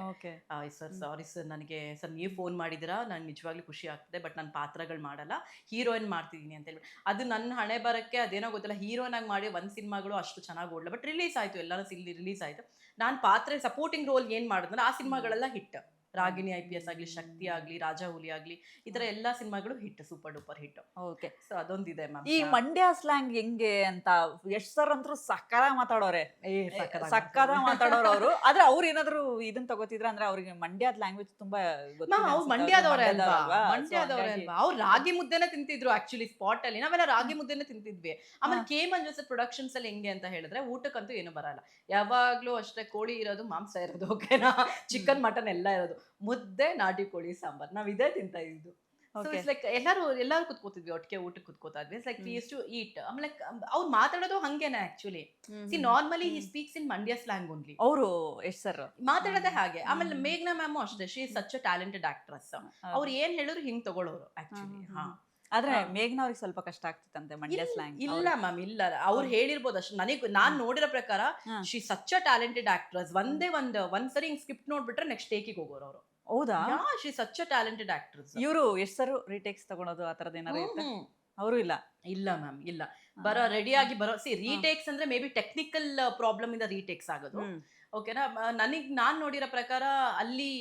ಸರ್ ಸಾರಿ ಸರ್, ನನಗೆ ಸರ್ ನೀವು ಫೋನ್ ಮಾಡಿದಿರಾ, ನಂಗೆ ನಿಜವಾಗ್ಲೂ ಖುಷಿ ಆಗ್ತದೆ, ಬಟ್ ನಾನು ಪಾತ್ರಗಳು ಮಾಡಲ್ಲ, ಹೀರೋಯಿನ್ ಮಾಡ್ತಿದ್ದೀನಿ ಅಂತ ಹೇಳಿ. ಅದು ನನ್ನ ಹಣೆ ಬರಕ್ಕೆ ಅದೇನೋ ಗೊತ್ತಿಲ್ಲ, ಹೀರೋಯಿನ್ ಆಗಿ ಮಾಡಿ ಒಂದು ಸಿನಿಮಾಗಳು ಅಷ್ಟು ಚೆನ್ನಾಗಿ ಓಡಲ್ಲ. ಬಟ್ ರಿಲೀಸ್ ಆಯ್ತು, ಎಲ್ಲರೂ ರಿಲೀಸ್ ಆಯ್ತು. ನಾನು ಪಾತ್ರ ಸಪೋರ್ಟಿಂಗ್ ರೋಲ್ ಏನ್ ಮಾಡಿದ್ರೆ ಆ ಸಿನಿಮಾಗಳೆಲ್ಲ ಹಿಟ್. ರಾಗಿಣಿ IPS ಆಗ್ಲಿ, ಶಕ್ತಿ ಆಗ್ಲಿ, ರಾಜಾ ಹುಲಿ ಆಗ್ಲಿ, ಈ ತರ ಎಲ್ಲಾ ಸಿನಿಮಾಗಳು hit, super duper hit.
Okay.
So ಅದೊಂದಿದೆ ಮ್ಯಾಮ್.
ಈ ಮಂಡ್ಯ ಸ್ಲ್ಯಾಂಗ್ ಹೆಂಗೆ ಅಂತ ಯಶ್ ಸರ್ ಅಂತೂ ಸಕ್ಕದ ಮಾತಾಡೋರೆ, ಸಕ್ಕದ ಮಾತಾಡೋರು ಅವರು. ಆದ್ರೆ ಅವ್ರು ಏನಾದ್ರು ಇದನ್ನ ತಗೋತಿದ್ರ ಅಂದ್ರೆ ಅವ್ರಿಗೆ ಮಂಡ್ಯದ ಲ್ಯಾಂಗ್ವೇಜ್ ತುಂಬಾ
ಅವ್ರು ಮಂಡ್ಯದವರೇ ಅಲ್ವಾ? ಮಂಡ್ಯದವರೇ ಅಲ್ವಾ? ಅವ್ರು ರಾಗಿ ಮುದ್ದೆನೆ ತಿಂತಿದ್ರು ಆಕ್ಚುಲಿ ಸ್ಪಾಟ್ ಅಲ್ಲಿ. ನಾವೆಲ್ಲ ರಾಗಿ ಮುದ್ದೆನೆ ತಿಂತಿದ್ವಿ. ಆಮೇಲೆ ಕೆ ಮಂಜುಸ್ ಪ್ರೊಡಕ್ಷನ್ಸ್ ಅಲ್ಲಿ ಹೆಂಗೆ ಅಂತ ಹೇಳಿದ್ರೆ ಊಟಕ್ಕಂತೂ ಏನು ಬರಲ್ಲ. ಯಾವಾಗ್ಲೂ ಅಷ್ಟೇ ಕೋಳಿ ಇರೋದು, ಮಾಂಸ ಇರೋದು, ಓಕೆನಾ, ಚಿಕನ್ ಮಟನ್ ಎಲ್ಲ ಇರೋದು, ಮುದ್ದೆ, ನಾಟಿ ಕೋಳಿ ಸಾಂಬಾರ್, ನಾವ್ ಇದೇ ತಿಂತಾ ಇದ್ದು. ಲೈಕ್ ಎಲ್ಲಾರು ಕುತ್ಕೋತಿದ್ವಿ ಒಟ್ಟಿಗೆ, ಊಟಕ್ಕೆ ಕುತ್ಕೋತಾ ಇದ್ವಿ. Like we use to eat. ಆಮೇಲೆ ಅವ್ರು ಮಾತಾಡೋದು ಹಂಗೇನೆ actually. See normally he speaks in Mandya slang only.
ಅವರು ಯಶ್ ಸರ್
ಮಾತಾಡೋದೇ ಹಾಗೆ. ಆಮೇಲೆ ಮೇಘ್ನಾ ಮ್ಯಾಮು ಅಷ್ಟೇ, she is such a talented actress. ಅವ್ರು ಏನ್ ಹೇಳಿದ್ರು ಹಿಂಗ್ ತಗೊಳ್ಳೋರು ಆಕ್ಚುಲಿ.
ಆದ್ರೆ ಮೇಘ್ನಾ ಅವ್ರಿಗೆ ಸ್ವಲ್ಪ ಕಷ್ಟ ಆಗ್ತಿತ್ತಂತೆ ಮಂಡ್ಯ ಸ್ಲ್ಯಾಂಗ್.
ಇಲ್ಲ ಮ್ಯಾಮ್, ಇಲ್ಲ, ಅವ್ರು ಹೇಳಿರ್ಬೋದು ಅಷ್ಟು. ನಾನ್ ನೋಡಿರೋ ಪ್ರಕಾರ she such a talented actress. ಒಂದ್ಸರಿ ಹಿಂಗ್ ಸ್ಕ್ರಿಪ್ಟ್ ನೋಡ್ಬಿಟ್ರೆ ನೆಕ್ಸ್ಟ್ ಟೇಕಿಗೆ ಹೋಗೋರು ಅವರು.
ಹೌದಾ?
She such a talented actress.
ಇವರು ಯಶ್ ಸರ್ ರೀಟೇಕ್ಸ್ ತಗೊಳೋದು ಆ ತರದ್ ಏನಾರು ಇರುತ್ತೆ? ಅವರು ಇಲ್ಲ.
ಇಲ್ಲ ಮ್ಯಾಮ್, ಇಲ್ಲ. ರೆಡಿ ಆಗಿ ಬರೋ ರೀಟೇಕ್ಸ್ ಅಂದ್ರೆ ಮೇ ಬಿ ಟೆಕ್ನಿಕಲ್ ಪ್ರಾಬ್ಲಮ್ ಇಂದ ರೀಟೇಕ್ಸ್ ಆಗೋದು. ಓಕೆನಾ? ನಾನ್ ನೋಡಿರೋ ಪ್ರಕಾರ ಅಲ್ಲಿ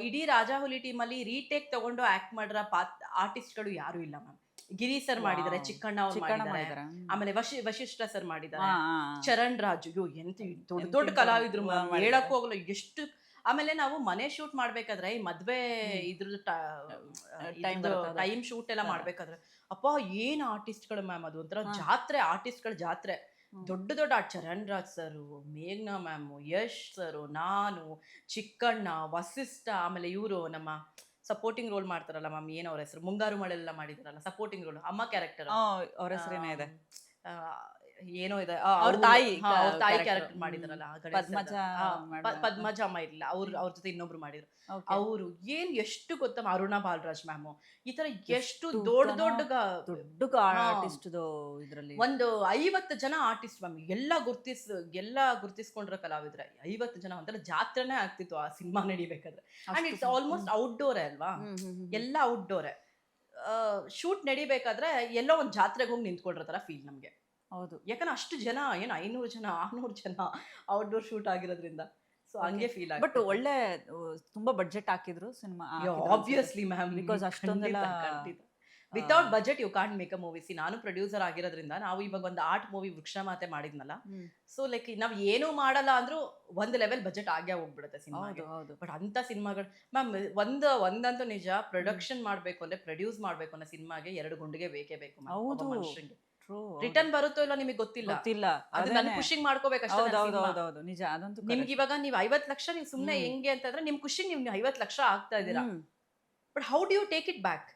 ಇಡೀ ರಾಜಾ ಹುಲಿ ಟೀಮ್ ಅಲ್ಲಿ ರೀಟೇಕ್ ತಗೊಂಡು ಆಕ್ಟ್ ಮಾಡಿರೋ ಆರ್ಟಿಸ್ಟ್ಗಳು ಯಾರು ಇಲ್ಲ ಮ್ಯಾಮ್. ಗಿರಿ ಸರ್ ಮಾಡಿದ್ದಾರೆ, ಚಿಕ್ಕಣ್ಣ ಅವ್ರು ಮಾಡಿದ್ದಾರೆ, ಆಮೇಲೆ ವಶಿಷ್ಠ ಸರ್ ಮಾಡಿದ್ದಾರೆ, ಚರಣ್ ರಾಜು, ಎಂತ ದೊಡ್ಡ ದೊಡ್ಡ ಕಲಾವಿದ್ರು ಮ್ಯಾಮ್, ಹೇಳಕ್ ಹೋಗಲ್ಲ ಎಷ್ಟು. ಆಮೇಲೆ ನಾವು ಮನೆ ಶೂಟ್ ಮಾಡ್ಬೇಕಾದ್ರೆ ಈ ಮದ್ವೆ ಇದ್ರದ್ದು ಟೈಮ್ ಶೂಟ್ ಎಲ್ಲ ಮಾಡ್ಬೇಕಾದ್ರೆ ಅಪ್ಪ ಏನ್ ಆರ್ಟಿಸ್ಟ್ಗಳು ಮ್ಯಾಮ್. ಅದು ಒಂಥರ ಜಾತ್ರೆ, ಆರ್ಟಿಸ್ಟ್ಗಳ ಜಾತ್ರೆ. ದೊಡ್ಡ ದೊಡ್ಡ ಚರಣ್ ರಾಜ್ ಸರು, ಮೇಘ್ನಾ ಮ್ಯಾಮು, ಯಶ್ ಸರು, ನಾನು, ಚಿಕ್ಕಣ್ಣ, ವಸಿಷ್ಠ, ಆಮೇಲೆ ಇವರು ನಮ್ಮ ಸಪೋರ್ಟಿಂಗ್ ರೋಲ್ ಮಾಡ್ತಾರಲ್ಲ ಮ್ಯಾಮ್, ಏನ್ ಅವ್ರ ಹೆಸರು, ಮುಂಗಾರು ಮಳೆಲ್ಲ ಮಾಡಿದಾರಲ್ಲ ಸಪೋರ್ಟಿಂಗ್ ರೋಲ್, ಅಮ್ಮ ಕ್ಯಾರೆಕ್ಟರ್,
ಅವ್ರ ಹೆಸರೇನೇ ಇದೆ,
ಏನೋ ಇದೆ,
ಅವ್ರ ತಾಯಿ
ಕ್ಯಾರೆಕ್ಟರ್ ಮಾಡಿದಾರಲ್ಲ, ಪದ್ಮಜ ಅಮ್ಮ ಇಲ್ಲ, ಅವ್ರ ಜೊತೆ ಇನ್ನೊಬ್ರು ಮಾಡಿದ್ರು. ಅವರು ಏನ್ ಎಷ್ಟು ಗೊತ್ತ, ಅರುಣಾ ಬಾಲರಾಜ್ ಮ್ಯಾಮು, ಈ ತರ ಎಷ್ಟು ದೊಡ್ಡ ದೊಡ್ಡ
ಆರ್ಟಿಸ್ಟ್ ಇದ್ರಲ್ಲಿ
ಒಂದು 50 ಜನ ಆರ್ಟಿಸ್ಟ್ ಮ್ಯಾಮ್. ಎಲ್ಲ ಗುರ್ತಿಸ್ಕೊಂಡ್ರ ಕಲಾವಿದ್ರೆ 50 ಜನ. ಒಂಥರ ಜಾತ್ರೆನೇ ಆಗ್ತಿತ್ತು ಆ ಸಿನಿಮಾ ನಡಿಬೇಕಾದ್ರೆ. ಅಂಡ್ ಇಟ್ಸ್ ಆಲ್ಮೋಸ್ಟ್ ಔಟ್ಡೋರೇ ಅಲ್ವಾ, ಎಲ್ಲ ಔಟ್ಡೋರೇ. ಶೂಟ್ ನಡಿಬೇಕಾದ್ರೆ ಎಲ್ಲೋ ಒಂದ್ ಜಾತ್ರೆಗೆ ಹೋಗಿ ನಿಂತ್ಕೊಂಡಿರೋ ತರ ಫೀಲ್ ನಮ್ಗೆ.
ಹೌದು,
ಯಾಕಂದ್ರೆ ಅಷ್ಟು ಜನ, ಏನು 500 ಜನ 600 ಜನ ಔಟ್ಡೋರ್ ಶೂಟ್ ಆಗಿರೋದ್ರಿಂದ. ಸೊ ಹಂಗೆ ಫೀಲ್ ಆಗುತ್ತೆ.
ಬಟ್ ಒಳ್ಳೆ ತುಂಬಾ ಬಡ್ಜೆಟ್ ಹಾಕಿದ್ರು ಸಿನಿಮಾ.
ಆಬ್ವಿಯಸ್ಲಿ ಮ್ಯಾಮ್,
ಬಿಕಾಸ್ ಅಷ್ಟೊಂದೆಲ್ಲ
without budget you can't make a movie. ನಾನು ಪ್ರೊಡ್ಯೂಸರ್ ಆಗಿರೋದ್ರಿಂದ ನಾವು ಇವಾಗ ಒಂದು ಆರ್ಟ್ ಮೂವಿ ವೃಕ್ಷ ಮಾತೆ ಮಾಡಿದ್ನಲ್ಲ. ಸೊ ಲೈಕ್ ನಾವ್ ಏನು ಮಾಡಲ್ಲ ಅಂದ್ರೂ ಒಂದ್ ಲೆವೆಲ್ ಬಜೆಟ್ ಆಗೇ ಹೋಗ್ಬಿಡುತ್ತೆ ಸಿನಿಮಾಗೆ. ಬಟ್ ಅಂತ ಸಿನಿಮಾಗಳು ಮ್ಯಾಮ್ ಒಂದಂತೂ ನಿಜ, ಪ್ರೊಡಕ್ಷನ್ ಮಾಡ್ಬೇಕು ಅಂದ್ರೆ, ಪ್ರೊಡ್ಯೂಸ್ ಮಾಡ್ಬೇಕು ಅನ್ನೋ ಸಿನಿಮಾಗೆ 2 ಗುಂಡಿಗೆ ಬೇಕೇ ಬೇಕು ಮನುಷ್ಯಂಗೆ. ರಿಟರ್ನ್ ಬರುತ್ತೋ ಇಲ್ಲ ನಿಮಗೆ ಗೊತ್ತಿಲ್ಲ, ಅದು ನನ್ನ ಖುಷಿಗೆ ಮಾಡ್ಕೋಬೇಕಷ್ಟೇ.
ನಿಜ, ಅದಂತೂ
ನಿಮ್ಗೆ ಇವಾಗ ನೀವು 50 ಲಕ್ಷ ನೀವು ಸುಮ್ನೆ ಹೆಂಗೆ ಅಂತಂದ್ರೆ ನಿಮ್ ಖುಷಿಗೆ ನೀವು 50 ಲಕ್ಷ ಆಗ್ತಾ ಇದ್ದೀರಾ. But how do you take it back?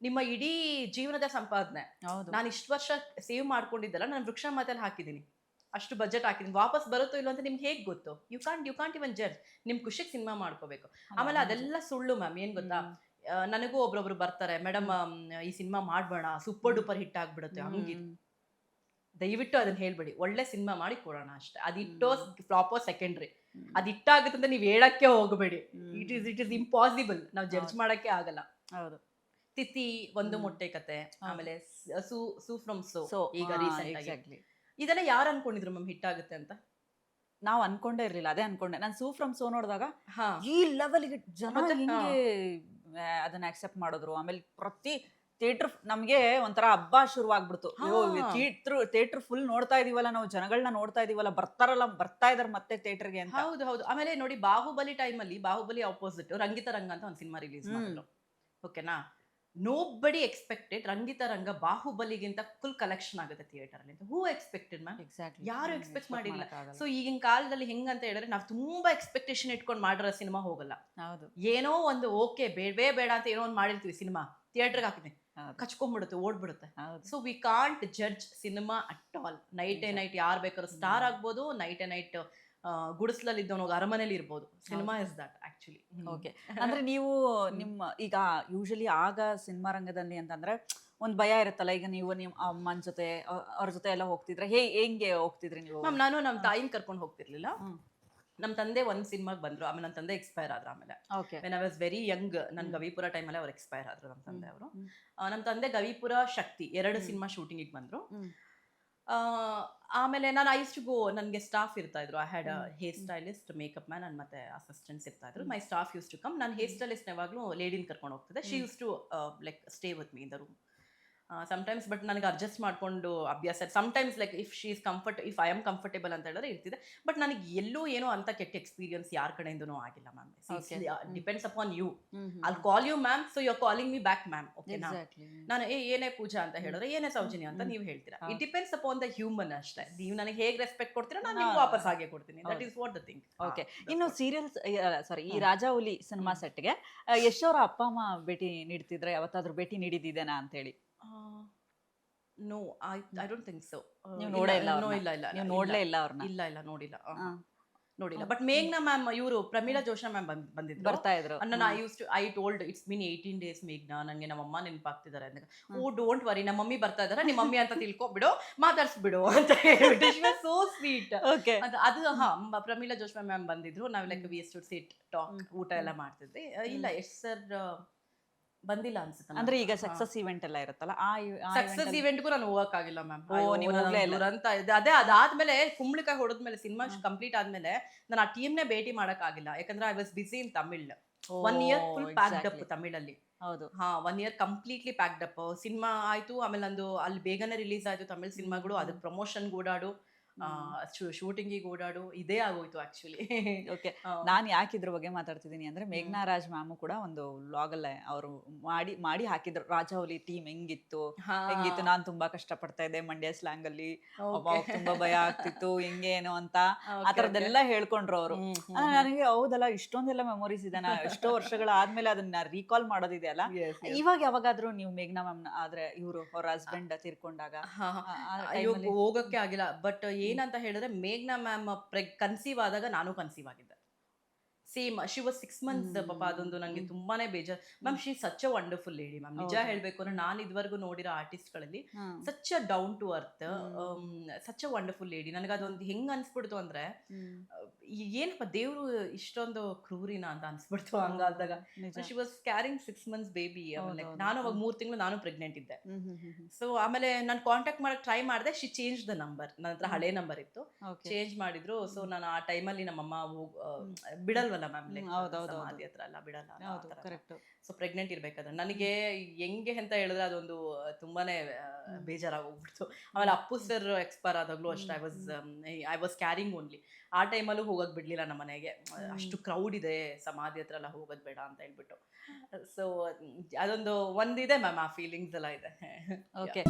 ನಿಮ್ಮ ಇಡೀ ಜೀವನದ ಸಂಪಾದನೆ ನಾನು ಇಷ್ಟು ವರ್ಷ ಸೇವ್ ಮಾಡ್ಕೊಂಡಿದ್ದಲ್ಲ, ನಾನು ವೃಕ್ಷ ಮಾತಲ್ಲಿ ಹಾಕಿದ್ದೀನಿ, ಅಷ್ಟು ಬಜೆಟ್ ಹಾಕಿದ್ದೀನಿ, ವಾಪಸ್ ಬರುತ್ತೋ ಇಲ್ಲ ಅಂತ ನಿಮ್ಗೆ ಹೇಗೆ ಗೊತ್ತು? You can't even judge. ನಿಮ್ ಖುಷಿಗೆ ಸಿನಿಮಾ ಮಾಡ್ಕೋಬೇಕು. ಆಮೇಲೆ ಅದೆಲ್ಲ ಸುಳ್ಳು ಮ್ಯಾಮ್. ಏನ್ ಗೊತ್ತಾ, ನನಗೂ ಒಬ್ರೊಬ್ರು ಬರ್ತಾರೆ, ಮೇಡಮ್ ಈ ಸಿನಿಮಾ ಮಾಡ್ಬೇಡ, ಸೂಪರ್ ಡೂಪರ್ ಹಿಟ್ ಆಗ್ಬಿಡುತ್ತೆ, ಹಂಗಿದ್. ದಯವಿಟ್ಟು ಅದನ್ನ ಹೇಳ್ಬೇಡಿ, ಒಳ್ಳೆ ಸಿನಿಮಾ ಮಾಡಿ ಕೊಡೋಣ ಅಷ್ಟೇ. ಅದಿಟ್ಟೋ ಫ್ಲಾಪೋ ಸೆಕೆಂಡ್ರಿ. ಅದ್ ಇಟ್ಟಾಗುತ್ತೆ ಅಂತ ನೀವ್ ಹೇಳಕ್ಕೆ ಹೋಗಬೇಡಿ. It is impossible. ನಾವು ಜಡ್ಜ್ ಮಾಡಕ್ಕೆ ಆಗಲ್ಲ.
ಹೌದು.
ತಿಥಿ, ಒಂದು ಮೊಟ್ಟೆ ಕತೆ, ಆಮೇಲೆ ಸೂ ಫ್ರಮ್ ಸೋ ಈಗ ರೀಸೆಂಟ್ ಆಗಿ, ಇದೆಲ್ಲ ಯಾರು ಅನ್ಕೊಂಡಿದ್ರು ಮ್ಯಾಮ್ ಹಿಟ್ ಆಗುತ್ತೆ ಅಂತ?
ನಾವು ಅನ್ಕೊಂಡೇ ಇರ್ಲಿಲ್ಲ. ಅದೇ ಅನ್ಕೊಂಡೆ ನಾನು. ಸೂ ಫ್ರಮ್ ಸೋ ನೋಡಿದಾಗ ಈ ಲೆವೆಲ್ಗೆ ಜನ ಹಿಂಗೆ ಅದನ್ನ ಅಕ್ಸೆಪ್ಟ್ ಮಾಡಿದ್ರು. ಆಮೇಲೆ ಪ್ರತಿ ಥಿಯೇಟರ್ ನಮ್ಗೆ ಒಂಥರ ಹಬ್ಬ ಶುರುವಾಗ್ಬಿಡ್ತು. ಥಿಯೇಟರ್ ಫುಲ್ ನೋಡ್ತಾ ಇದೀವಲ್ಲ ನಾವು, ಜನಗಳನ್ನ ನೋಡ್ತಾ ಇದೀವಲ್ಲ, ಬರ್ತಾ ಇದಾರೆ ಮತ್ತೆ ಥಿಯೇಟರ್ಗೆ ಅಂತ.
ಹೌದು. ಆಮೇಲೆ ನೋಡಿ, ಬಾಹುಬಲಿ ಟೈಮಲ್ಲಿ, ಬಾಹುಬಲಿ ಆಪೋಸಿಟ್ ರಂಗಿತ ರಂಗ ಅಂತ ಒಂದು ಸಿನಿಮಾ ರಿಲೀಸ್ ಮಾಡಿದ್ರು, ಓಕೆನಾ? ನೋಬಡಿ ಎಕ್ಸ್ಪೆಕ್ಟೆಡ್ ರಂಗಿತ ರಂಗ ಬಾಹುಬಲಿಗಿಂತ ಫುಲ್ ಕಲೆಕ್ಷನ್ ಆಗುತ್ತೆ ಥಿಯೇಟರ್ ಅಲ್ಲಿ ಅಂತ. ಹೂ ಎಕ್ಸ್ಪೆಕ್ಟೆಡ್ ಮ್ಯಾಮ್?
ಎಕ್ಸಾಕ್ಟ್ಲಿ
ಯಾರು ಎಕ್ಸ್ಪೆಕ್ಟ್ ಮಾಡಿಲ್ಲ. ಸೊ ಈಗಿನ ಕಾಲದಲ್ಲಿ ಹೆಂಗಂತ ಹೇಳಿದ್ರೆ ನಾವು ತುಂಬಾ ಎಕ್ಸ್ಪೆಕ್ಟೇಷನ್ ಇಟ್ಕೊಂಡು ಮಾಡಿರೋ ಸಿನಿಮಾ ಹೋಗಲ್ಲ.
ಹೌದು
ಏನೋ ಒಂದು ಓಕೆ ಬೇಡವೇ ಬೇಡ ಅಂತ ಏನೋ ಒಂದು ಮಾಡಿರ್ತೀವಿ, ಸಿನಿಮಾ ಥಿಯೇಟರ್ಗೆ ಹಾಕಿದ್ವಿ, ಕಚ್ಕೊಂಡ್ಬಿಡುತ್ತೆ, ಓಡ್ಬಿಡುತ್ತೆ.
ಹೌದು
so we can't judge cinema at all. Night A night ಯಾರು ಬೇಕಾದ್ರೂ ಸ್ಟಾರ್ ಆಗ್ಬೋದು, ನೈಟ್ ಎ ನೈಟ್ ಗುಡಿಸ್ಲಲ್ಲಿ ಇದ್ದವನು ಅರಮನೆಯಲ್ಲಿ ಇರ್ಬೋದು. Cinema is that actually.
Okay ಅಂದ್ರೆ ನೀವು ನಿಮ್ಮ ಈಗ ಯೂಶಲಿ ಆಗ ಸಿನಿಮಾ ರಂಗದಲ್ಲಿ ಅಂತಂದ್ರೆ ಒಂದ್ ಭಯ ಇರುತ್ತಲ್ಲ, ಈಗ ನೀವು ನಿಮ್ಮ ಅಮ್ಮನ ಜೊತೆ ಅವ್ರ ಜೊತೆ ಎಲ್ಲ ಹೋಗ್ತಿದ್ರೆ ಹೆಂಗೆ ಹೋಗ್ತಿದ್ರಿ ನೀವು?
ಮ್ಯಾಮ್ ನಾನು ನಮ್ಮ ತಾಯಿನ ಕರ್ಕೊಂಡು ಹೋಗ್ತಿರ್ಲಿಲ್ಲ. ನಮ್ಮ ತಂದೆ ಒಂದ್ ಸಿನಿಮಾಗೆ ಬಂದ್ರು, ಆಮೇಲೆ ನನ್ನ ತಂದೆ ಎಕ್ಸ್ಪೈರ್ ಆದ್ರು. ಆಮೇಲೆ when I was very Young, ನನ್ನ ಗವಿಪುರ ಟೈಮಲ್ಲಿ ಅವ್ರು ಎಕ್ಸ್ಪೈರ್ ಆದ್ರು ನಮ್ಮ ತಂದೆ ಅವರು. ನಮ್ಮ ತಂದೆ ಗವಿಪುರ, ಶಕ್ತಿ 2 ಸಿನಿಮಾ ಶೂಟಿಂಗಿಗೆ ಬಂದ್ರು. ಆಮೇಲೆ ನಾನು ಐಸ್ ಟು ಗೋ, ನನಗೆ ಸ್ಟಾಫ್ ಇರ್ತಾ ಇದ್ರು. I had hair stylist, makeup man and ಮತ್ತೆ ಅಸಿಸ್ಟೆಂಟ್ಸ್ ಇರ್ತಾ ಇದ್ರು. My staff use to come. ನಾನು ಹೇರ್ ಸ್ಟೈಲಿಸ್ಟ್ ಯಾವಾಗಲೂ ಲೇಡಿನ ಕರ್ಕೊಂಡು ಹೋಗ್ತಿದ್ದೆ. She use to like stay with me in the room sometimes. But ನನಗೆ ಅಡ್ಜಸ್ಟ್ ಮಾಡಿಕೊಂಡು ಅಭ್ಯಾಸ. Sometimes like if she is if I am comfortable ಅಂತ ಹೇಳಿದ್ರೆ ಇರ್ತಿದೆ. ಬಟ್ ನನಗೆ ಎಲ್ಲೂ ಏನೋ ಅಂತ ಕೆಟ್ಟ ಎಕ್ಸ್ಪೀರಿಯನ್ಸ್ ಯಾರ ಕಡೆಯಿಂದನೂ ಆಗಿಲ್ಲ ma'am. Depends upon you. I'll call you ma'am, so you are calling me back ma'am. ಓಕೆನಾ? ನಾನು ಏನೇ ಪೂಜಾ ಅಂತ ಹೇಳಿದ್ರೆ ಏನೇ ಸೌಜನ್ಯ ಅಂತ ನೀವು ಹೇಳ್ತೀರಾ. It depends upon the human ಅಷ್ಟೇ. ನೀವು ನನಗೆ ಹೇಗೆ ರೆಸ್ಪೆಕ್ಟ್ ಕೊಡ್ತೀರಾ, ನಾನು ನಿಮ್ಗೆ ವಾಪಸ್ ಹಾಗೆ ಕೊಡ್ತೀನಿ. That is what the thing.
Okay. ಇನ್ನು ಸೀರಿಯಲ್ಸ್ ಸಾರಿ ಈ ರಾಜಾಹುಲಿ ಸಿನಿಮಾ ಸೆಟ್ಗೆ ಯಶ್ ಅವರ ಅಪ್ಪ ಅಮ್ಮ ಭೇಟಿ ನೀಡ್ತಿದ್ರೆ ಯಾವತ್ತಾದ್ರೂ ಭೇಟಿ ನೀಡಿದ್ದೇನಾ ಅಂತ ಹೇಳಿ?
No, I don't think so.
ನೀವು ನೋಡೇ ಇಲ್ಲ?
ಇಲ್ಲ
ನೀವು ನೋಡ್ಲೇ ಇಲ್ಲ ಅವ್ರನ್ನ?
ಇಲ್ಲ ನೋಡಿಲ್ಲ. ಬಟ್ ಮೇಘ್ನಾ ಮ್ಯಾಮ್, ಇವರು ಪ್ರಮೀಳಾ ಜೋಶಾ ಮ್ಯಾಮ್ ಬಂದಿದ್ರು,
ಬರ್ತಾ ಇದ್ರು.
I told it's mean 18 days ಮೇಘ್ನಾ, ನನಗೆ ನಮ್ಮ ಅಮ್ಮ ನೆನಪಾಗ್ತಿದ್ದಾರೆ ಅಂದಾಗ, ಓ ಡೋಂಟ್ ವರಿ, ನಮ್ಮ ಮಮ್ಮಿ ಬರ್ತಾ ಇದಾರೆ, ನಿಮ್ಮ ಮಮ್ಮಿ ಅಂತ ತಿಳ್ಕೊಬಿಡು, ಮಾತಾಡ್ಸ್ಬಿಡು ಅಂತ ಹೇಳ್ಬಿಟ್ಟು ಸೋ ಸ್ವೀಟ್. ಅದು ಪ್ರಮೀಳಾ ಜೋಶಾ ಮ್ಯಾಮ್ ಬಂದಿದ್ರು. ನಾವು like we use to sit talk, ಊಟ ಎಲ್ಲ ಮಾಡ್ತಿದ್ವಿ. ಇಲ್ಲ ಯಶ್ ಸರ್ ಬಂದಿಲ್ಲ ಅನ್ಸುತ್ತೆ.
ಅಂದ್ರೆ ಈಗ ಸಕ್ಸಸ್ ಇವೆಂಟ್ ಎಲ್ಲ ಇರುತ್ತಲ್ಲ,
ಸಕ್ಸಸ್ ಇವೆಂಟ್ಗೂ ನಾನು ಹೋಗಕ್ಕಾಗಿಲ್ಲ ಮ್ಯಾಮ್. ಅಂತ ಅದೇ ಅದಾದ್ಮೇಲೆ ಕುಂಬಳಕಾಯಿ ಹೊಡೆದ್ಮೇಲೆ ಸಿನಿಮಾ ಕಂಪ್ಲೀಟ್ ಆದ್ಮೇಲೆ ನಾನು ಆ ಟೀಮ್ನೇ ಭೇಟಿ ಮಾಡಕ್ಕಾಗಿಲ್ಲ. ಯಾಕಂದ್ರೆ I was busy in Tamil. 1 year full packed up ತಮಿಳಲ್ಲಿ.
ಹೌದು
1 year completely packed up. Cinema ಆಯ್ತು, ಆಮೇಲೆ ನಂದು ಅಲ್ಲಿ ಬೇಗನೆ ರಿಲೀಸ್ ಆಯ್ತು ತಮಿಳ್ ಸಿನಿಮಾಗಳು. ಅದಕ್ಕೆ ಪ್ರಮೋಷನ್ ಓಡಾಡು, ಶೂಟಿಂಗಿಗೆ ಓಡಾಡು, ಇದೇ ಆಗೋಯ್ತು ಆಕ್ಚುಲಿ.
ಓಕೆ. ನಾನು ಯಾಕೆ ಇದ್ರ ಬಗ್ಗೆ ಮಾತಾಡ್ತಿದ್ದೀನಿ ಅಂದ್ರೆ ಮೇಘ್ನಾ ರಾಜ್ ಮ್ಯಾಮು ಕೂಡ ಒಂದು ವ್ಲಾಗ್ ಅಲ್ಲೇ ಅವರು ಮಾಡಿ ಹಾಕಿದ್ರು, ರಾಜಾಹುಲಿ ಟೀಮ್ ಹೆಂಗಿತ್ತು. ನಾನು ತುಂಬಾ ಕಷ್ಟ ಪಡ್ತಾ ಇದ್ದೆ ಮಂಡ್ಯ ಸ್ಲ್ಯಾಂಗ್ ಅಲ್ಲಿ, ತುಂಬಾ ಭಯ ಆಗ್ತಿತ್ತು, ಹೆಂಗೇನು ಅಂತ ಆ ತರದೆಲ್ಲ ಹೇಳ್ಕೊಂಡ್ರು ಅವರು. ನನಗೆ ಹೌದಲ್ಲ, ಇಷ್ಟೊಂದೆಲ್ಲ ಮೆಮೊರೀಸ್ ಇದೆ. ಎಷ್ಟೋ ವರ್ಷಗಳ ಆದ್ಮೇಲೆ ಅದನ್ನ ರೀಕಾಲ್ ಮಾಡೋದಿದೆ ಅಲ್ಲ. ಇವಾಗ ಯಾವಾಗಾದ್ರೂ ನೀವು ಮೇಘ್ನಾ ಮ್ಯಾಮ್ ಆದ್ರೆ ಇವರು ಅವ್ರ ಹಸ್ಬೆಂಡ್ ತೀರ್ಕೊಂಡಾಗ
ಹೋಗಕ್ಕೆ ಆಗಿಲ್ಲ. ಬಟ್ ಏನಂತ ಹೇಳಿದ್ರೆ ಮೇಘ್ನಾ ಮ್ಯಾಮ್ ಕನ್ಸೀವ್ ಆದಾಗ ನಾನು ಕನ್ಸೀವ್ ಆಗಿದ್ದೆ. Same she was 6 months. ಪಾಪ ಅದೊಂದು ನನಗೆ ತುಂಬಾನೇ ಬೇಜಾರ್. Ma'am she such a wonderful lady ma'am. ನಿಜ ಹೇಳ್ಬೇಕು ಅಂದ್ರೆ ನಾನು ಇದುವರೆಗೂ ನೋಡಿರೋ ಆರ್ಟಿಸ್ಟ್ ಗಳಲ್ಲಿ such a down to earth, such a wonderful lady. ನನಗೆ ಅದೊಂದು ಹೆಂಗ್ ಅನ್ಸ್ಬಿಡ್ತು ಅಂದ್ರೆ, ಏನಪ್ಪ ದೇವ್ರು ಇಷ್ಟೊಂದು ಕ್ರೂರಿನ ಅಂತ ಅನ್ಸ್ಬಿಡ್ತು ಹಂಗಾದಾಗ. She was carrying 6 months baby. ನಾನು ಅವಾಗ 3 ತಿಂಗಳು ನಾನು ಪ್ರೆಗ್ನೆಂಟ್ ಇದ್ದೆ. ಸೊ ಆಮೇಲೆ ನಾನು ಕಾಂಟ್ಯಾಕ್ಟ್ ಮಾಡಕ್ ಟ್ರೈ ಮಾಡಿದೆ. She change the number. ನನ್ನ ಹತ್ರ ಹಳೆ ನಂಬರ್ ಇತ್ತು, ಚೇಂಜ್ ಮಾಡಿದ್ರು. ಸೊ ನಾನು ಆ ಟೈಮಲ್ಲಿ ನಮ್ಮಮ್ಮ ಬಿಡಲ್ವಲ್ಲ ಮ್ಯಾಮ್, ಸಮಾಧಿ ಹತ್ರ ಎಲ್ಲ ಬಿಡಲ್ಲ. ಸೊ ಪ್ರೆಗ್ನೆಂಟ್ ಇರ್ಬೇಕಾದ್ರೆ ನನಗೆ ಹೆಂಗೆ ಅಂತ ಹೇಳಿದ್ರೆ ಅದೊಂದು ತುಂಬಾನೇ ಬೇಜಾರಾಗೋಗ್ಬಿಡ್ತು. ಆಮೇಲೆ ಅಪ್ಪು ಸರ್ ಎಕ್ಸ್ಪೈರ್ ಆದಾಗ್ಲೂ ಅಷ್ಟೇ ಐ ವಾಸ್ ಕ್ಯಾರಿಂಗ್ ಓನ್ಲಿ. ಆ ಟೈಮಲ್ಲೂ ಹೋಗೋದು ಬಿಡ್ಲಿಲ್ಲ ನಮ್ಮ ಮನೆಗೆ. ಅಷ್ಟು ಕ್ರೌಡ್ ಇದೆ, ಸಮಾಧಿ ಹತ್ರ ಎಲ್ಲ ಹೋಗೋದು ಬೇಡ ಅಂತ ಹೇಳ್ಬಿಟ್ಟು. ಸೊ ಅದೊಂದು ಒಂದಿದೆ ಮ್ಯಾಮ್, ಆ ಫೀಲಿಂಗ್ಸ್ ಎಲ್ಲ ಇದೆ.
ಓಕೆ.